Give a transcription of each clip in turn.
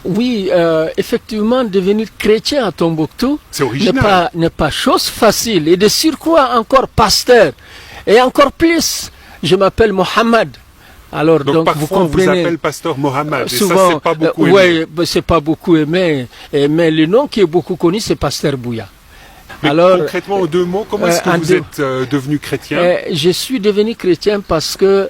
Oui, effectivement, devenir chrétien à Tombouctou n'est pas chose facile. Et de surcroît encore pasteur. Et encore plus, je m'appelle Mohamed. Alors, donc parfois vous comprenez, on vous appelle pasteur Mohamed. Souvent, et ça, c'est pas beaucoup aimé. Oui, c'est pas beaucoup aimé. Mais le nom qui est beaucoup connu, c'est pasteur Bouya. Mais alors, concrètement, en 2 mots, comment est-ce que vous êtes devenu chrétien? Je suis devenu chrétien parce que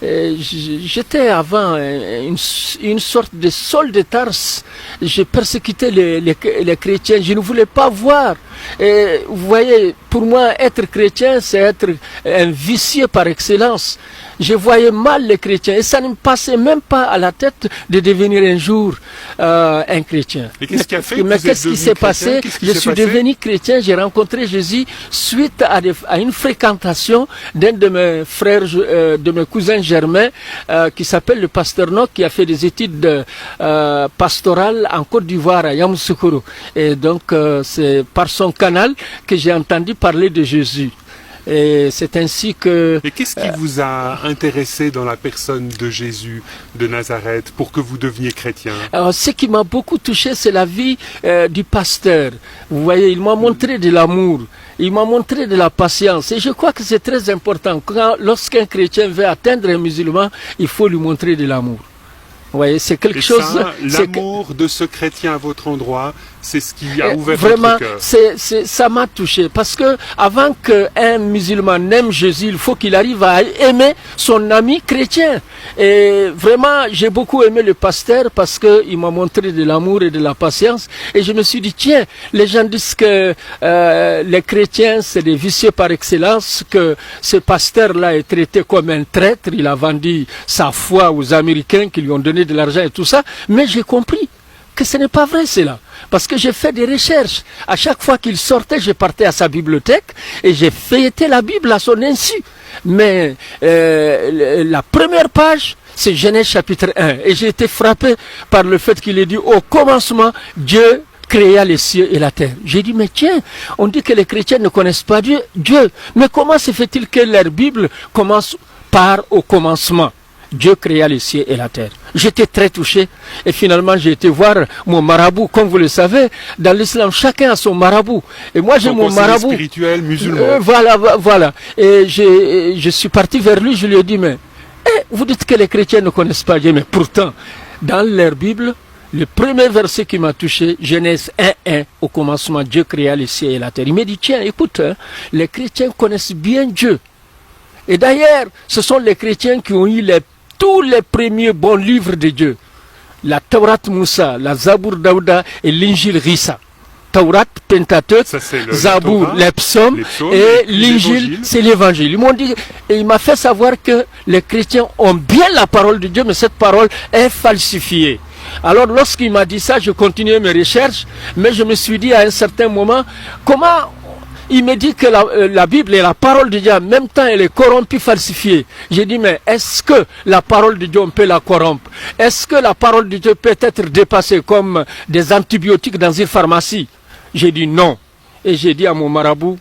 j'étais avant une sorte de Saul de Tarse. J'ai persécuté les chrétiens. Je ne voulais pas voir. Et vous voyez, pour moi, être chrétien, c'est être un vicieux par excellence. Je voyais mal les chrétiens et ça ne me passait même pas à la tête de devenir un jour un chrétien. Et qu'est-ce qui a fait que Mais vous qu'est-ce qui s'est passé? Je suis devenu chrétien, j'ai rencontré Jésus suite à une fréquentation d'un de mes frères, de mes cousins germains, qui s'appelle le pasteur Noc, qui a fait des études pastorales en Côte d'Ivoire, à Yamoussoukro. Et donc, c'est par son canal que j'ai entendu parler de Jésus. Et c'est ainsi que... Et qu'est-ce qui vous a intéressé dans la personne de Jésus de Nazareth pour que vous deveniez chrétien? Alors, ce qui m'a beaucoup touché, c'est la vie du pasteur. Vous voyez, il m'a montré de l'amour, il m'a montré de la patience. Et je crois que c'est très important. Lorsqu'un chrétien veut atteindre un musulman, il faut lui montrer de l'amour. Vous voyez, c'est quelque chose... L'amour de ce chrétien à votre endroit, c'est ce qui a ouvert vraiment, votre cœur. Ça m'a touché. Parce que avant qu'un musulman n'aime Jésus, il faut qu'il arrive à aimer son ami chrétien. Et vraiment, j'ai beaucoup aimé le pasteur parce qu'il m'a montré de l'amour et de la patience. Et je me suis dit, tiens, les gens disent que les chrétiens, c'est des vicieux par excellence, que ce pasteur-là est traité comme un traître. Il a vendu sa foi aux Américains qui lui ont donné de l'argent et tout ça. Mais j'ai compris que ce n'est pas vrai cela. Parce que j'ai fait des recherches. À chaque fois qu'il sortait, je partais à sa bibliothèque et j'ai feuilleté la Bible à son insu. Mais la première page, c'est Genèse chapitre 1. Et j'ai été frappé par le fait qu'il ait dit, au commencement, Dieu créa les cieux et la terre. J'ai dit, mais tiens, on dit que les chrétiens ne connaissent pas Dieu. Mais comment se fait-il que leur Bible commence par au commencement? Dieu créa les cieux et la terre. J'étais très touché et finalement j'ai été voir mon marabout. Comme vous le savez, dans l'islam, chacun a son marabout. Et moi j'ai mon marabout spirituel musulman. Voilà. Et je suis parti vers lui, je lui ai dit, mais vous dites que les chrétiens ne connaissent pas Dieu, mais pourtant, dans leur Bible, le premier verset qui m'a touché, Genèse 1:1, au commencement, Dieu créa les cieux et la terre. Il m'a dit, tiens, écoute, les chrétiens connaissent bien Dieu. Et d'ailleurs, ce sont les chrétiens qui ont eu tous les premiers bons livres de Dieu. La Taurat Moussa, la Zabour Daouda et l'Injil Rissa. Taurat, Pentateuch, Zabour, les psaumes et l'Injil, c'est l'Évangile. Ils m'ont dit, et il m'a fait savoir que les chrétiens ont bien la parole de Dieu, mais cette parole est falsifiée. Alors lorsqu'il m'a dit ça, je continuais mes recherches, mais je me suis dit à un certain moment, comment... Il me dit que la Bible est la parole de Dieu, en même temps elle est corrompue, falsifiée. J'ai dit, mais est-ce que la parole de Dieu, on peut la corrompre? Est-ce que la parole de Dieu peut être dépassée comme des antibiotiques dans une pharmacie? J'ai dit non. Et j'ai dit à mon marabout,